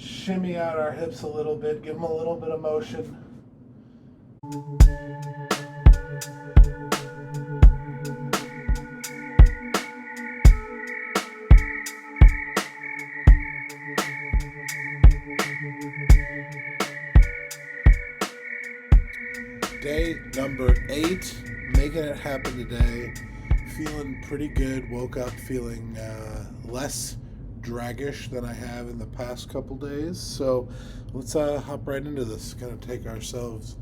shimmy out our hips a little bit, give them a little bit of motion. Day number 8, making it happen today. Feeling pretty good. Woke up feeling less draggish than I have in the past couple days. So let's hop right into this. Kind of take ourselves,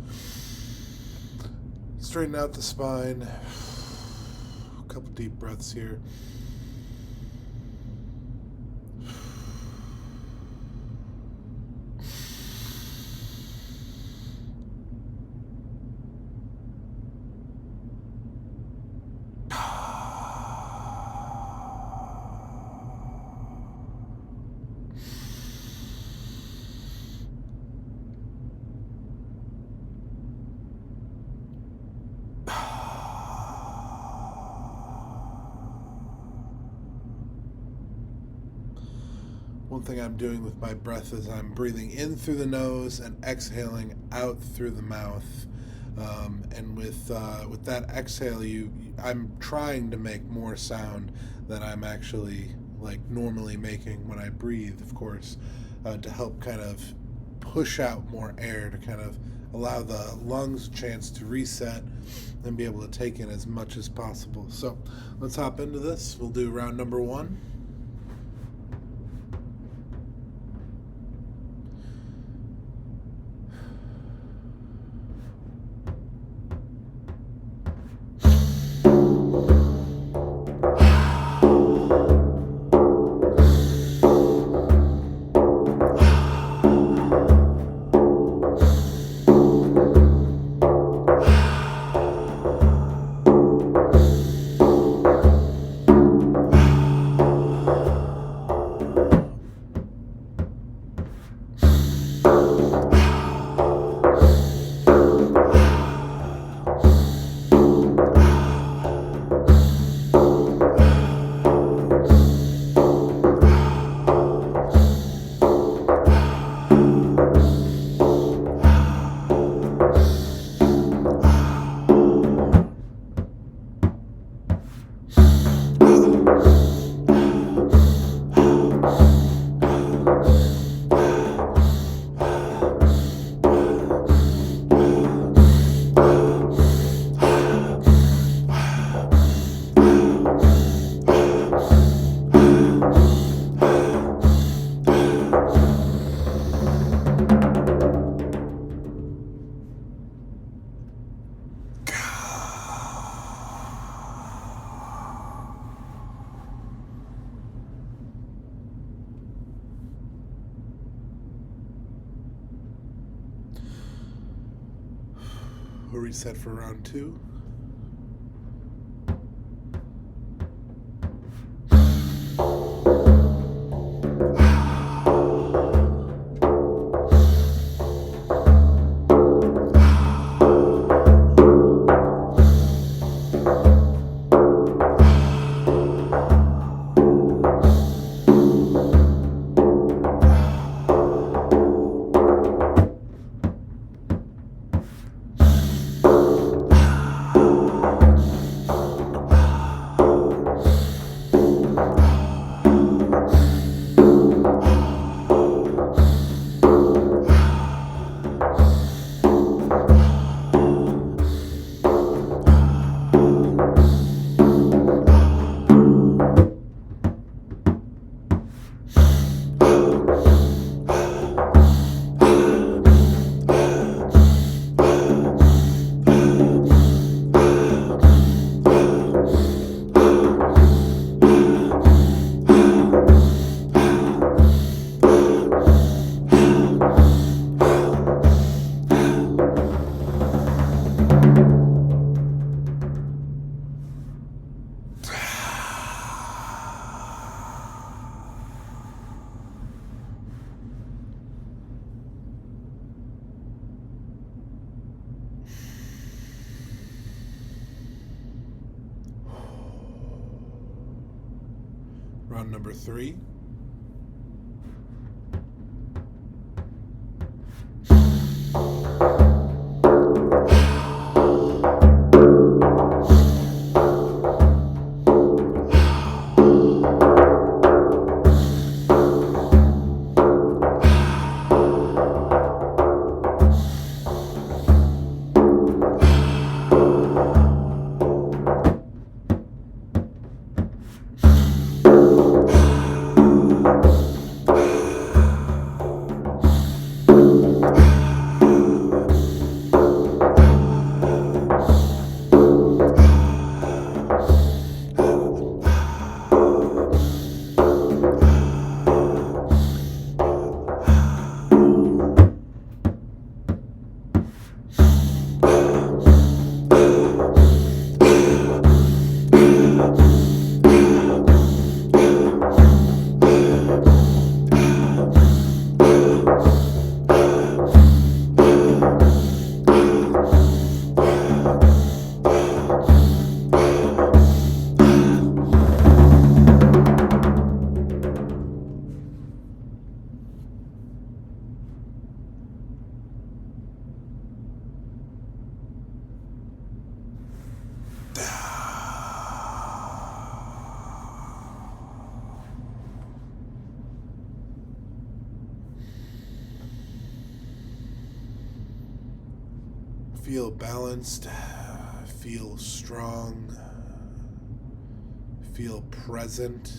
straighten out the spine. A couple deep breaths here. One thing I'm doing with my breath is I'm breathing in through the nose and exhaling out through the mouth. And with that exhale, I'm trying to make more sound than I'm actually like normally making when I breathe, of course, to help kind of push out more air, to kind of allow the lungs a chance to reset and be able to take in as much as possible. So let's hop into this. We'll do round number 1. We'll reset for round 2. Round number 3. Feel balanced, feel strong, feel present.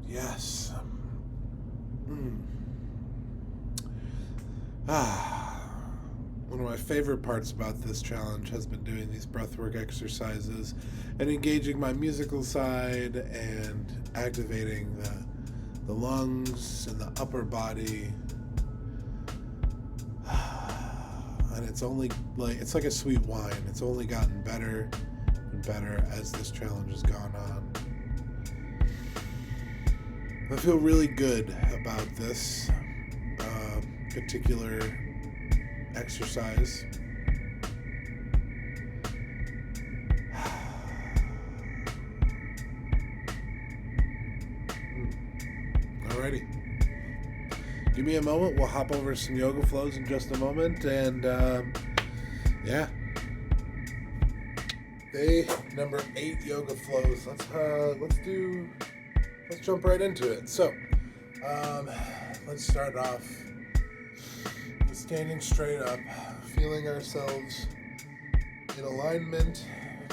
Yes. One of my favorite parts about this challenge has been doing these breathwork exercises and engaging my musical side and activating the lungs and the upper body. And it's like a sweet wine. It's only gotten better and better as this challenge has gone on. I feel really good about this particular exercise. Alrighty. Give me a moment. We'll hop over some yoga flows in just a moment. And yeah. Day number 8 yoga flows. Let's jump right into it. So, let's start off with standing straight up, feeling ourselves in alignment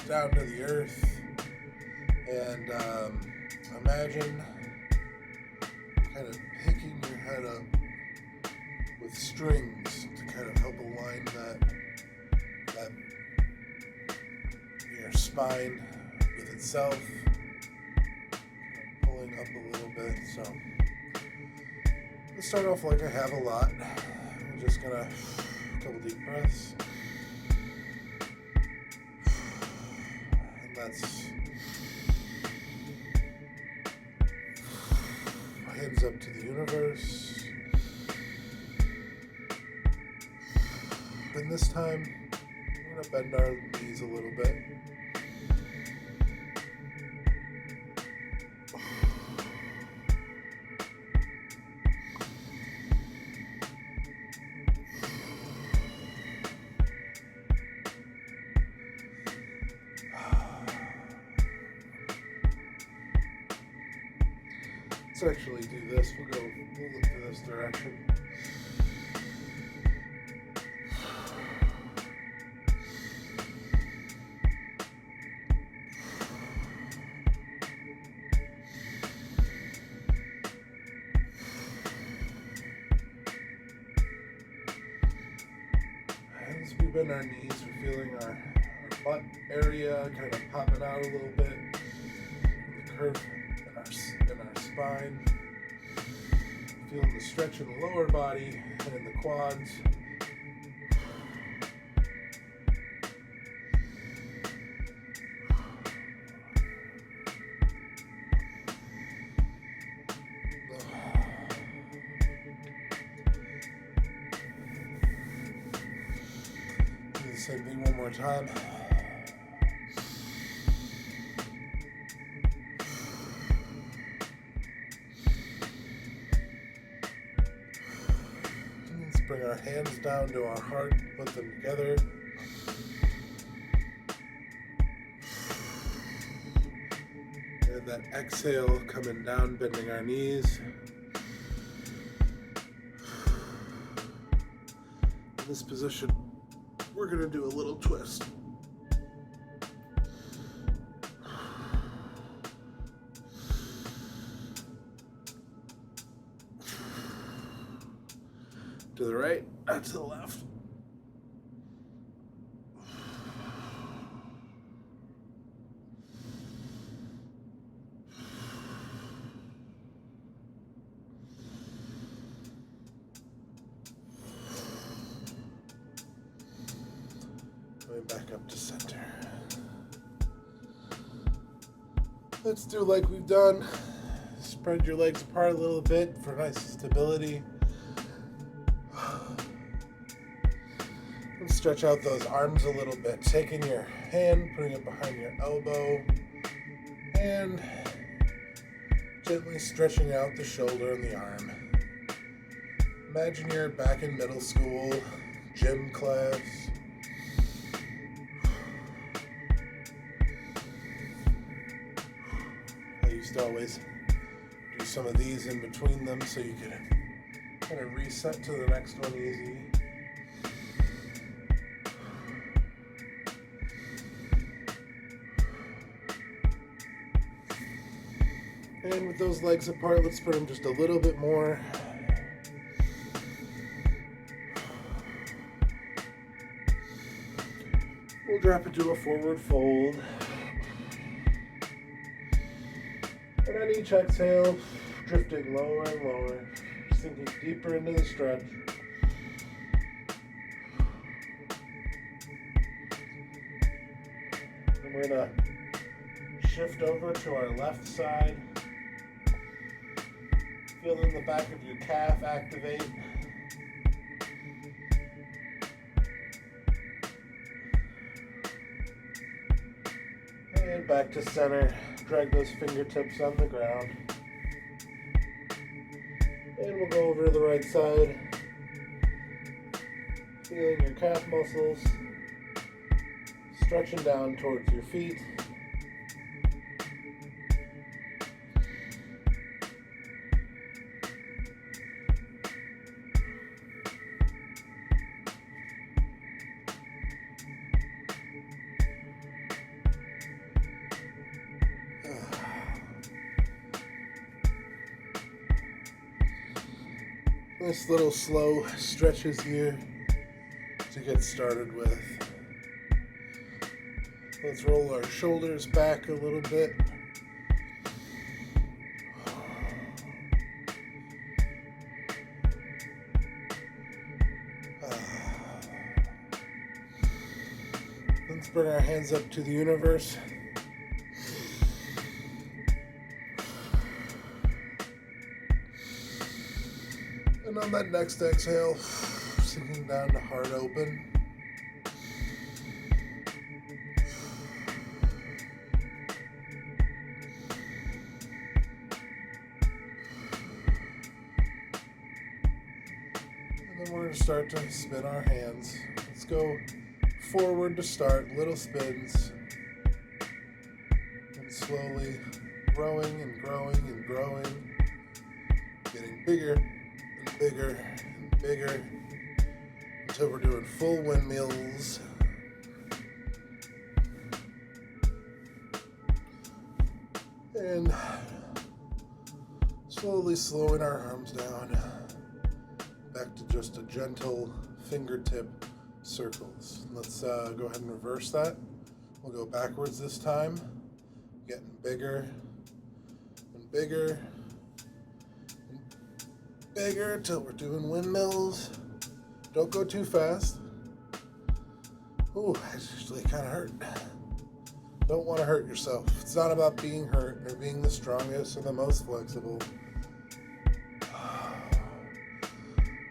down to the earth, and imagine kind of picking your head up with strings to kind of help align that your spine with itself. Pulling up a little bit. So let's start off like I have a lot. I'm just gonna a couple deep breaths, and that's hands up to the universe. And this time we're gonna bend our knees a little bit. Let's actually do this. We'll look to this direction. As we bend our knees, we're feeling our butt area kind of popping out a little bit. The curve in our spine. Feeling the stretch in the lower body and in the quads. Do the same thing one more time. Bring our hands down to our heart, put them together. And that exhale coming down, bending our knees. In this position, we're going to do a little twist. To the right, and to the left. Going back up to center. Let's do like we've done. Spread your legs apart a little bit for nice stability. Stretch out those arms a little bit, taking your hand, putting it behind your elbow, and gently stretching out the shoulder and the arm. Imagine you're back in middle school, gym class. used to always do some of these in between them so you could kind of reset to the next one easy. And with those legs apart, let's put them just a little bit more. We'll drop it to a forward fold. And on each exhale, drifting lower and lower, sinking deeper into the stretch. And we're going to shift over to our left side. Feeling the back of your calf activate. And back to center. Drag those fingertips on the ground. And we'll go over to the right side. Feeling your calf muscles. Stretching down towards your feet. Nice little slow stretches here to get started with. Let's roll our shoulders back a little bit. Let's bring our hands up to the universe. And on that next exhale, sinking down to heart open. And then we're going to start to spin our hands. Let's go forward to start, little spins. And slowly growing and growing and growing. Getting bigger. Bigger and bigger until we're doing full windmills. And slowly slowing our arms down back to just a gentle fingertip circles. Let's go ahead and reverse that. We'll go backwards this time, getting bigger and bigger. Bigger till we're doing windmills. Don't go too fast. Ooh, that's actually kind of hurt. Don't want to hurt yourself. It's not about being hurt or being the strongest or the most flexible.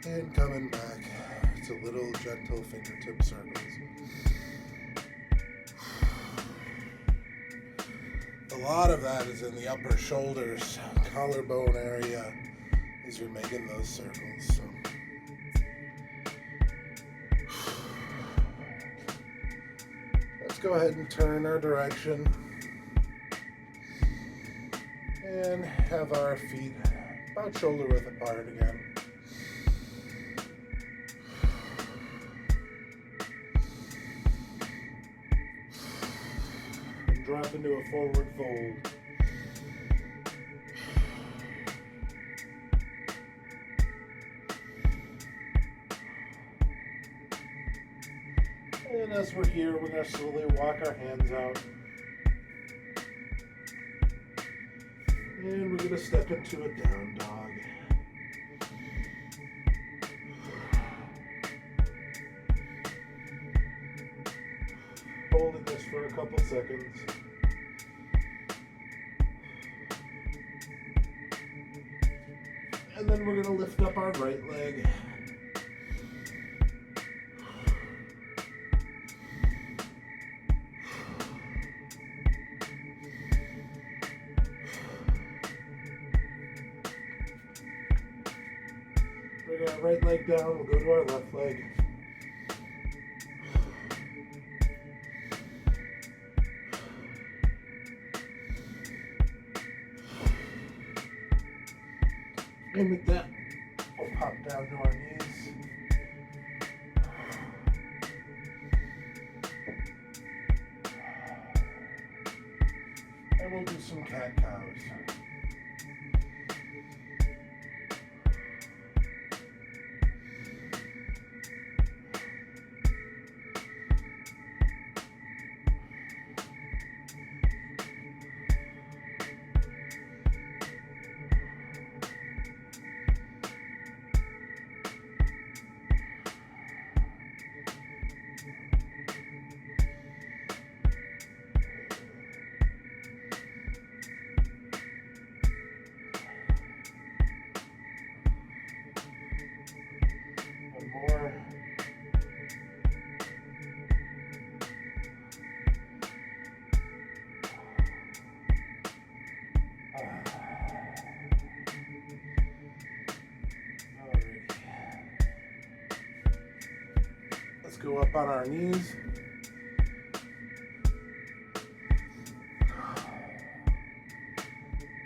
And coming back to little gentle fingertip circles. A lot of that is in the upper shoulders, collarbone area. As you're making those circles. So. Let's go ahead and turn our direction and have our feet about shoulder width apart again. And drop into a forward fold. And as we're here, we're going to slowly walk our hands out. And we're going to step into a down dog. Holding this for a couple seconds. And then we're going to lift up our right leg. Bring our right leg down, we'll go to our left leg. And with that, we'll pop down to our knees. And we'll do some cat-cows. More. Alrighty. Let's go up on our knees.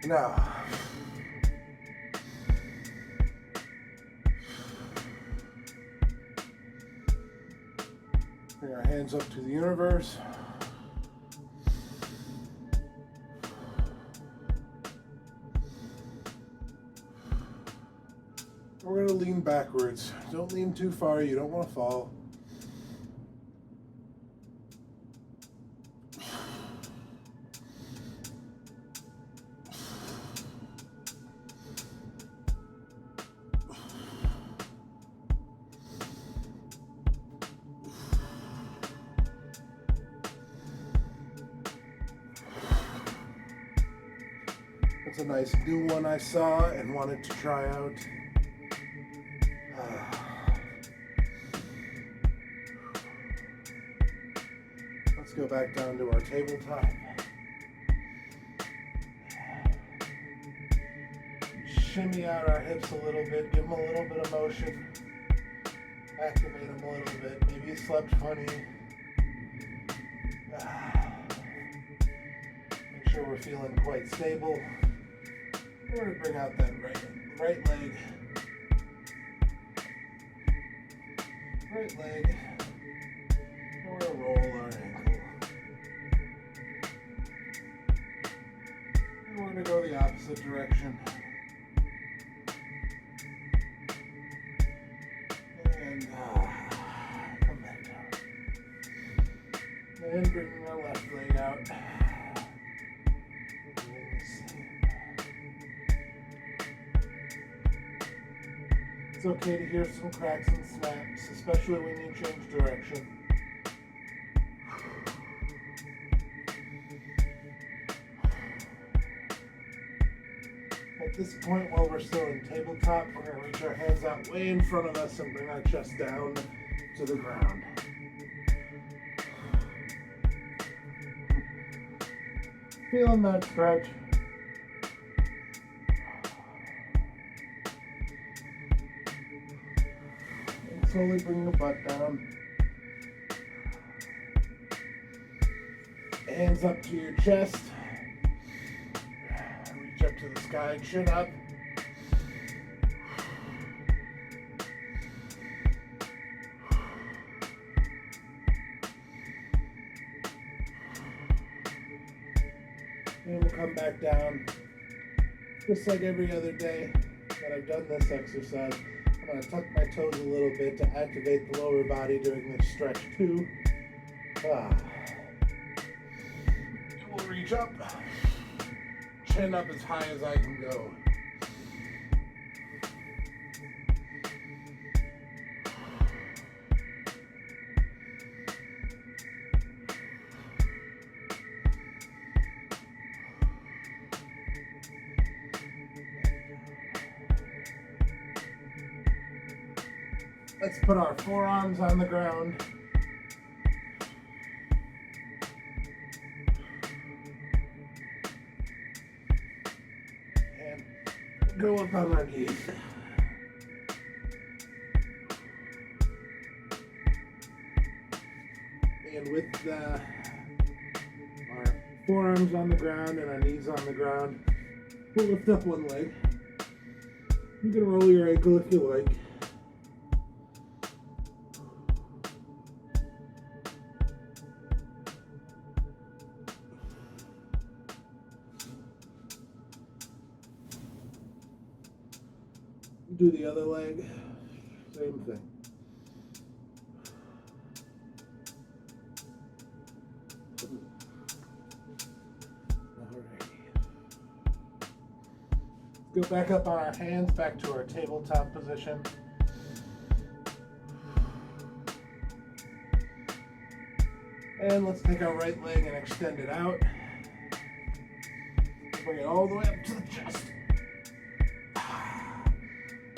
Now, bring our hands up to the universe. We're going to lean backwards. Don't lean too far, you don't want to fall. That's a nice new one I saw and wanted to try out. Let's go back down to our tabletop. Shimmy out our hips a little bit, give them a little bit of motion. Activate them a little bit. Maybe you slept funny. Make sure we're feeling quite stable. We're going to bring out that right leg. Right leg. And we're going to roll our ankle. And we're going to go the opposite direction. And come back down. And bring our left leg out. It's okay to hear some cracks and snaps, especially when you change direction. At this point, while we're still in tabletop, we're going to reach our hands out way in front of us and bring our chest down to the ground. Feeling that stretch. And slowly bring the butt down. Hands up to your chest. Reach up to the sky, chin up. And we'll come back down. Just like every other day that I've done this exercise, I'm going to tuck my toes a little bit to activate the lower body during this stretch too. And we'll reach up, chin up as high as I can go. Let's put our forearms on the ground. And go up on our knees. And with our forearms on the ground and our knees on the ground, we'll lift up one leg. You can roll your ankle if you like. Do the other leg, same thing. Alrighty. Go back up on our hands, back to our tabletop position. And let's take our right leg and extend it out. Bring it all the way up to the chest.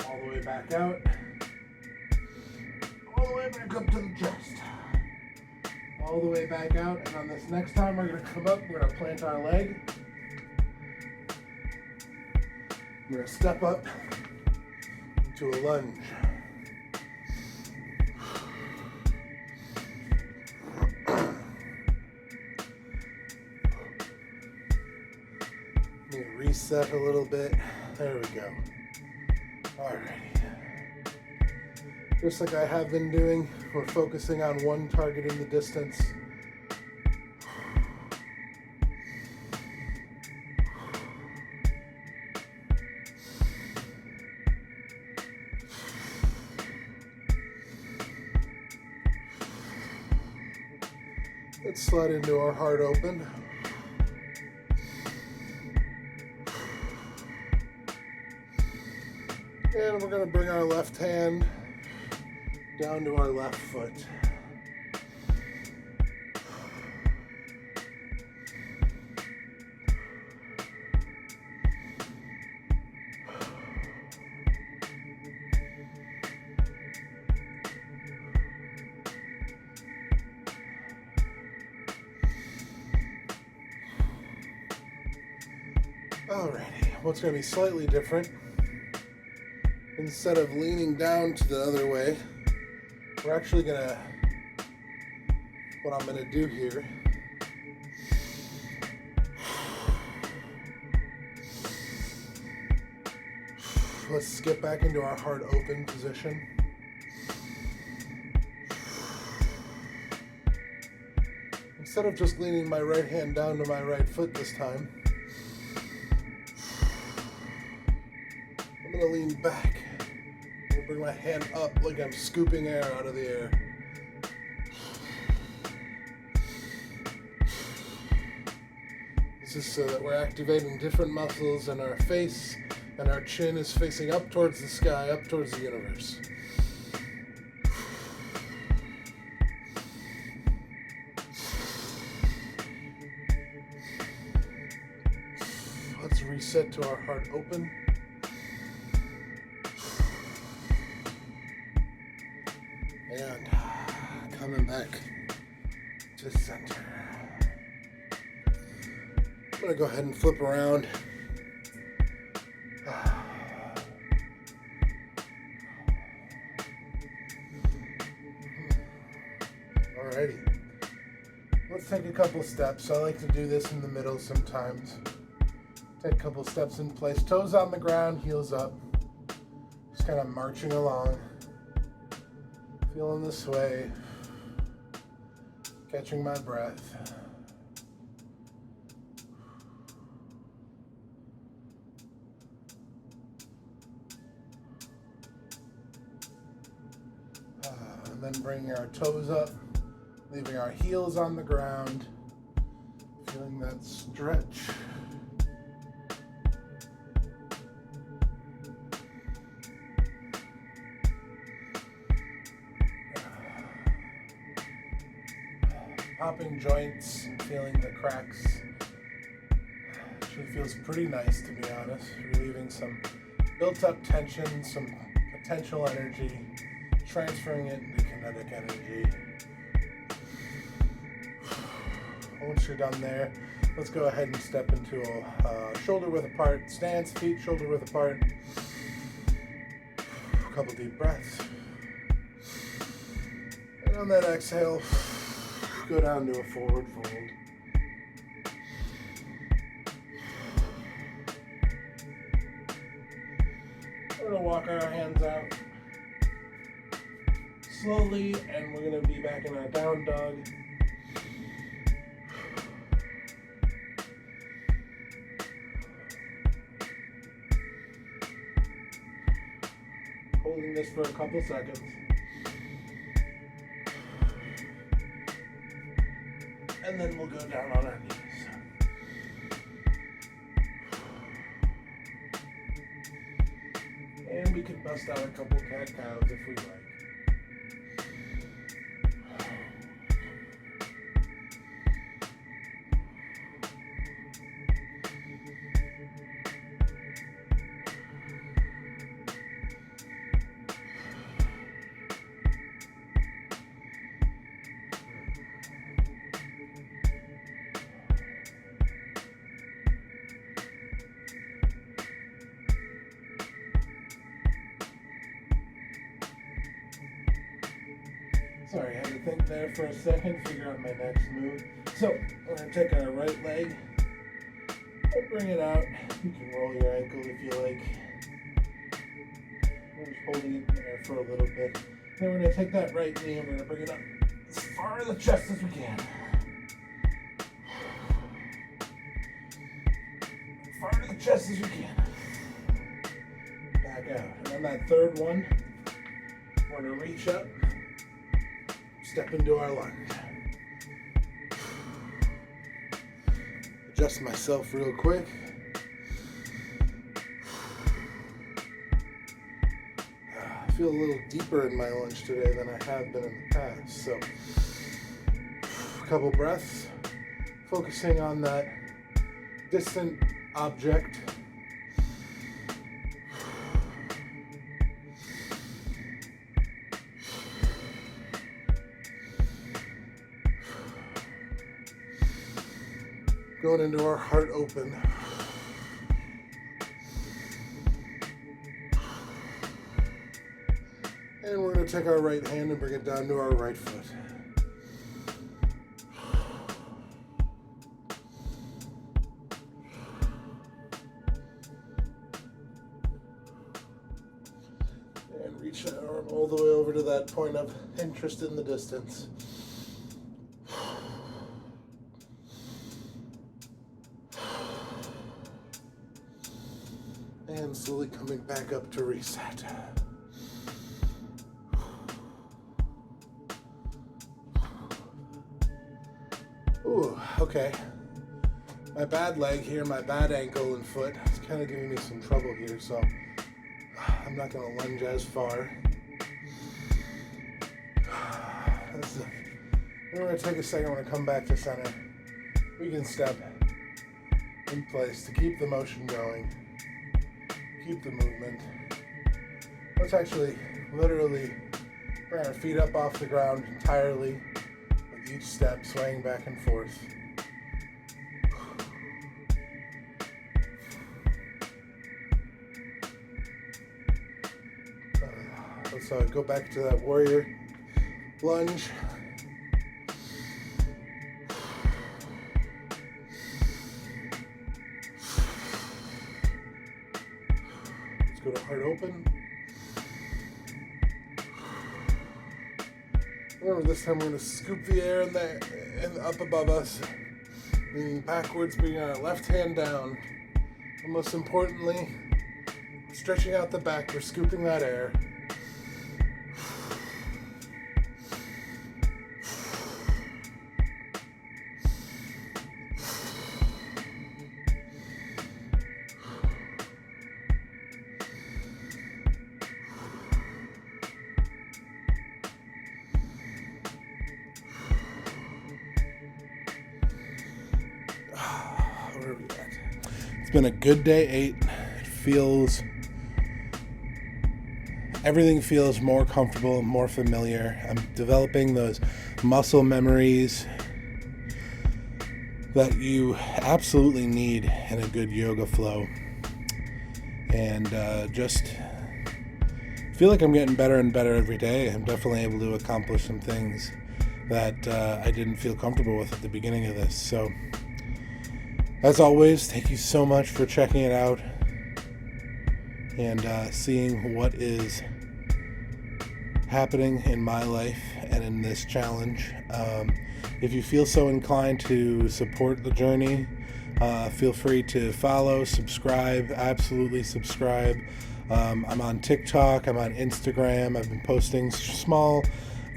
All the way back out. All the way back up to the chest. All the way back out. And on this next time, we're going to come up, we're going to plant our leg. We're going to step up to a lunge. Reset a little bit. There we go. Alrighty. Just like I have been doing, we're focusing on one target in the distance. Let's slide into our heart open. And we're going to bring our left hand down to our left foot. Alrighty, what's going to be slightly different, instead of leaning down to the other way, we're actually gonna, what I'm gonna do here, let's get back into our heart open position. Instead of just leaning my right hand down to my right foot this time, I'm gonna lean back. Bring my hand up like I'm scooping air out of the air. This is so that we're activating different muscles in our face, and our chin is facing up towards the sky, up towards the universe. Let's reset to our heart open. And coming back to center. I'm going to go ahead and flip around. Alrighty. Let's take a couple steps. I like to do this in the middle sometimes. Take a couple steps in place. Toes on the ground, heels up. Just kind of marching along. Feeling this way, catching my breath. And then bringing our toes up, leaving our heels on the ground, feeling that stretch. Popping joints, feeling the cracks. Actually feels pretty nice, to be honest. Relieving some built up tension, some potential energy, transferring it into kinetic energy. Once you're done there, let's go ahead and step into a shoulder width apart stance, feet shoulder width apart. A couple deep breaths. And on that exhale, go down to a forward fold. we're going to walk our hands out slowly, and we're going to be back in our down dog. Holding this for a couple seconds. And then we'll go down on our knees. And we can bust out a couple cat-cows if we like. Sorry, I had to think there for a second, figure out my next move. So, we're going to take our right leg and bring it out. You can roll your ankle if you like. We're just holding it there for a little bit. Then we're going to take that right knee and we're going to bring it up as far to the chest as we can. As far to the chest as we can. Back out. And on that third one, we're going to reach up. Step into our lunge. Adjust myself real quick. I feel a little deeper in my lunge today than I have been in the past. So, a couple breaths, focusing on that distant object. Going into our heart open. And we're going to take our right hand and bring it down to our right foot. And reach that arm all the way over to that point of interest in the distance. And slowly coming back up to reset. Ooh, okay. My bad leg here, my bad ankle and foot, it's kind of giving me some trouble here, so I'm not going to lunge as far. We're going to take a second, we're going to come back to center. We can step in place to keep the motion going. Keep the movement. Let's actually literally bring our feet up off the ground entirely with each step swaying back and forth. Let's go back to that warrior lunge. Go to heart open. Remember, this time we're going to scoop the air and up above us, leaning backwards, bringing our left hand down. And most importantly, stretching out the back, we're scooping that air. Where are we at? It's been a good day 8. Everything feels more comfortable, more familiar. I'm developing those muscle memories that you absolutely need in a good yoga flow. And just feel like I'm getting better and better every day. I'm definitely able to accomplish some things that I didn't feel comfortable with at the beginning of this. So, as always, thank you so much for checking it out. and seeing what is happening in my life and in this challenge. If you feel so inclined to support the journey, feel free to follow, subscribe, absolutely subscribe. I'm on TikTok, I'm on Instagram. I've been posting small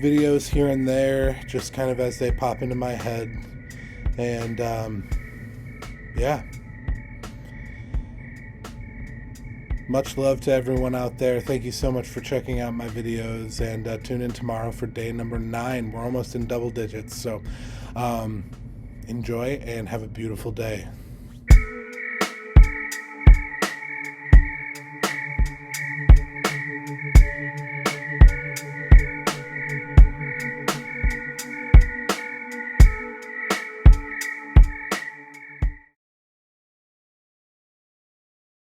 videos here and there, just kind of as they pop into my head. And yeah. Much love to everyone out there. Thank you so much for checking out my videos, and tune in tomorrow for day number 9. We're almost in double digits, so enjoy and have a beautiful day.